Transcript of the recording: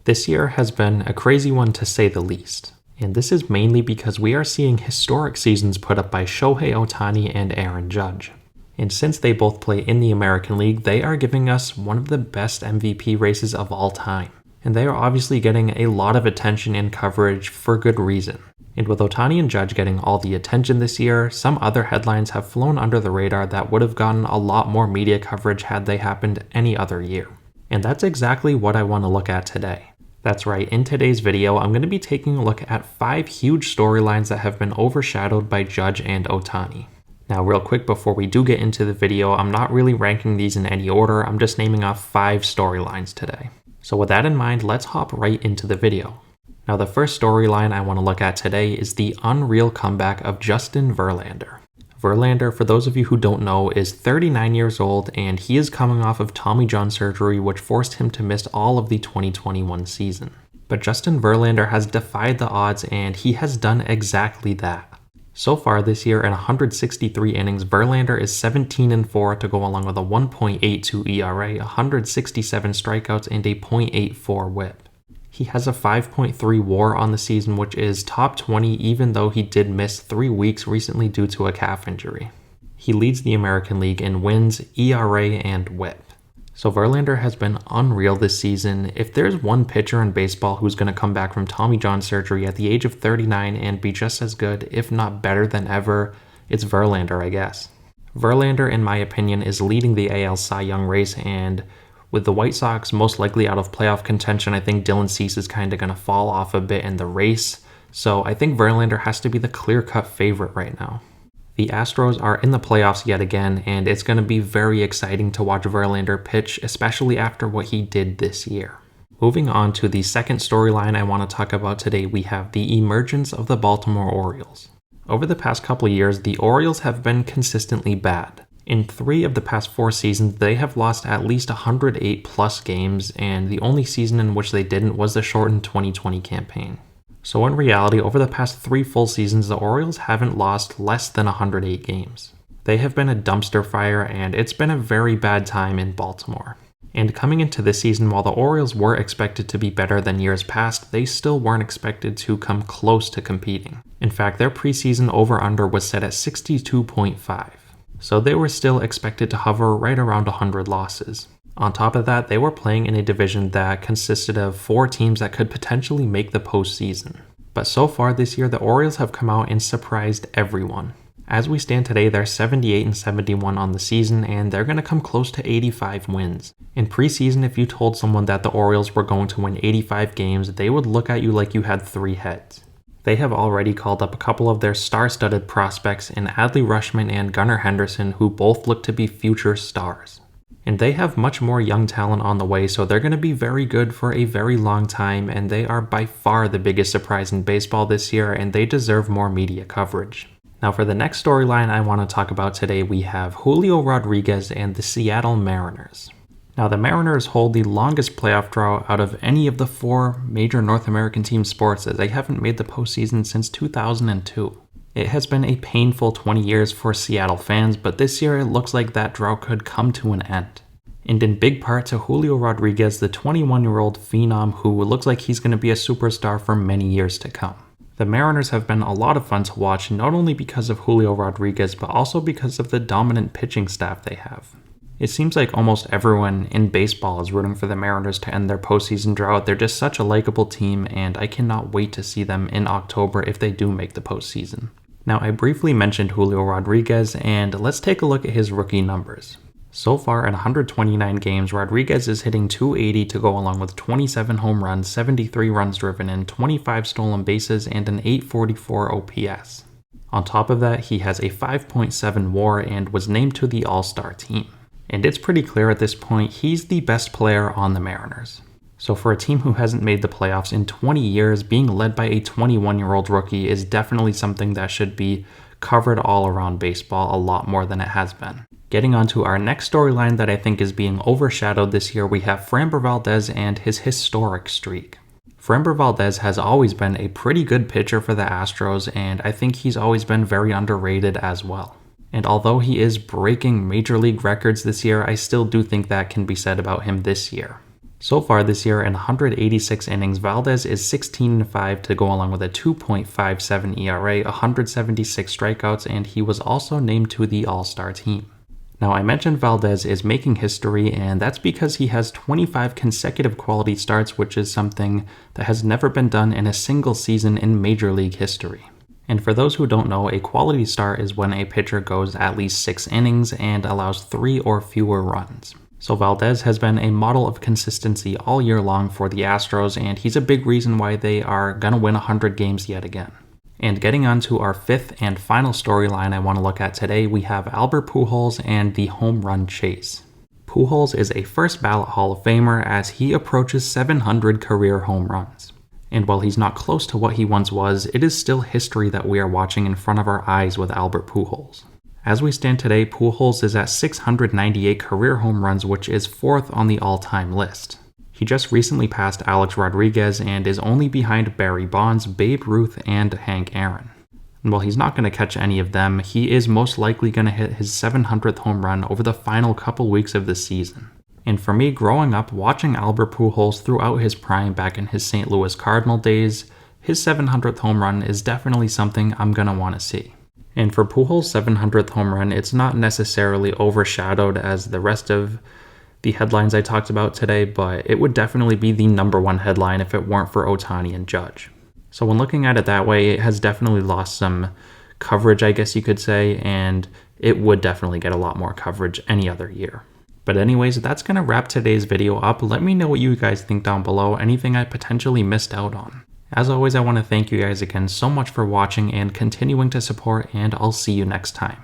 This year has been a crazy one to say the least, and this is mainly because we are seeing historic seasons put up by Shohei Ohtani and Aaron Judge. And since they both play in the American League, they are giving us one of the best MVP races of all time. And they are obviously getting a lot of attention and coverage for good reason. And with Ohtani and Judge getting all the attention this year, some other headlines have flown under the radar that would have gotten a lot more media coverage had they happened any other year. And that's exactly what I want to look at today. That's right, in today's video, I'm going to be taking a look at 5 huge storylines that have been overshadowed by Judge and Ohtani. Now, real quick before we do get into the video, I'm not really ranking these in any order, I'm just naming off 5 storylines today. So with that in mind, let's hop right into the video. Now, the first storyline I want to look at today is the unreal comeback of Justin Verlander. Verlander, for those of you who don't know, is 39 years old and he is coming off of Tommy John surgery, which forced him to miss all of the 2021 season. But Justin Verlander has defied the odds and he has done exactly that. So far this year, in 163 innings, Verlander is 17-4 to go along with a 1.82 ERA, 167 strikeouts, and a .84 whip. He has a 5.3 WAR on the season, which is top 20 even though he did miss 3 weeks recently due to a calf injury. He leads the American League in wins, ERA, and whip. So Verlander has been unreal this season. If there's one pitcher in baseball who's going to come back from Tommy John surgery at the age of 39 and be just as good, if not better than ever, it's Verlander, I guess. Verlander, in my opinion, is leading the AL Cy Young race, and with the White Sox most likely out of playoff contention, I think Dylan Cease is kind of going to fall off a bit in the race. So I think Verlander has to be the clear-cut favorite right now. The Astros are in the playoffs yet again, and it's going to be very exciting to watch Verlander pitch, especially after what he did this year. Moving on to the second storyline I want to talk about today, we have the emergence of the Baltimore Orioles. Over the past couple of years, the Orioles have been consistently bad. In 3 of the past 4 seasons, they have lost at least 108 plus games, and the only season in which they didn't was the shortened 2020 campaign. So in reality, over the past 3 full seasons, the Orioles haven't lost less than 108 games. They have been a dumpster fire, and it's been a very bad time in Baltimore. And coming into this season, while the Orioles were expected to be better than years past, they still weren't expected to come close to competing. In fact, their preseason over-under was set at 62.5. So they were still expected to hover right around 100 losses. On top of that, they were playing in a division that consisted of 4 teams that could potentially make the postseason. But so far this year, the Orioles have come out and surprised everyone. As we stand today, they're 78-71 on the season, and they're going to come close to 85 wins. In preseason, if you told someone that the Orioles were going to win 85 games, they would look at you like you had 3 heads. They have already called up a couple of their star-studded prospects in Adley Rutschman and Gunnar Henderson, who both look to be future stars. And they have much more young talent on the way, so they're going to be very good for a very long time, and they are by far the biggest surprise in baseball this year, and they deserve more media coverage. Now for the next storyline I want to talk about today, we have Julio Rodriguez and the Seattle Mariners. Now, the Mariners hold the longest playoff drought out of any of the 4 major North American team sports, as they haven't made the postseason since 2002. It has been a painful 20 years for Seattle fans, but this year it looks like that drought could come to an end. And in big part to Julio Rodriguez, the 21-year-old phenom who looks like he's going to be a superstar for many years to come. The Mariners have been a lot of fun to watch, not only because of Julio Rodriguez, but also because of the dominant pitching staff they have. It seems like almost everyone in baseball is rooting for the Mariners to end their postseason drought. They're just such a likable team, and I cannot wait to see them in October if they do make the postseason. Now, I briefly mentioned Julio Rodriguez, and let's take a look at his rookie numbers. So far in 129 games, Rodriguez is hitting .280 to go along with 27 home runs, 73 runs driven in, 25 stolen bases, and an .844 OPS. On top of that, he has a 5.7 WAR and was named to the All-Star team. And it's pretty clear at this point, he's the best player on the Mariners. So for a team who hasn't made the playoffs in 20 years, being led by a 21-year-old rookie is definitely something that should be covered all around baseball a lot more than it has been. Getting on to our next storyline that I think is being overshadowed this year, we have Framber Valdez and his historic streak. Framber Valdez has always been a pretty good pitcher for the Astros, and I think he's always been very underrated as well. And although he is breaking major league records this year, I still do think that can be said about him this year. So far this year, in 186 innings, Valdez is 16-5 to go along with a 2.57 ERA, 176 strikeouts, and he was also named to the All-Star team. Now, I mentioned Valdez is making history, and that's because he has 25 consecutive quality starts, which is something that has never been done in a single season in Major League history. And for those who don't know, a quality start is when a pitcher goes at least 6 innings and allows 3 or fewer runs. So Valdez has been a model of consistency all year long for the Astros, and he's a big reason why they are going to win 100 games yet again. And getting on to our fifth and final storyline I want to look at today, we have Albert Pujols and the home run chase. Pujols is a first ballot Hall of Famer as he approaches 700 career home runs. And while he's not close to what he once was, it is still history that we are watching in front of our eyes with Albert Pujols. As we stand today, Pujols is at 698 career home runs, which is 4th on the all-time list. He just recently passed Alex Rodriguez and is only behind Barry Bonds, Babe Ruth, and Hank Aaron. And while he's not going to catch any of them, he is most likely going to hit his 700th home run over the final couple weeks of the season. And for me, growing up watching Albert Pujols throughout his prime back in his St. Louis Cardinal days, his 700th home run is definitely something I'm going to want to see. And for Pujols' 700th home run, it's not necessarily overshadowed as the rest of the headlines I talked about today, but it would definitely be the #1 headline if it weren't for Ohtani and Judge. So when looking at it that way, it has definitely lost some coverage, I guess you could say, and it would definitely get a lot more coverage any other year. But anyways, that's going to wrap today's video up. Let me know what you guys think down below, anything I potentially missed out on. As always, I want to thank you guys again so much for watching and continuing to support, and I'll see you next time.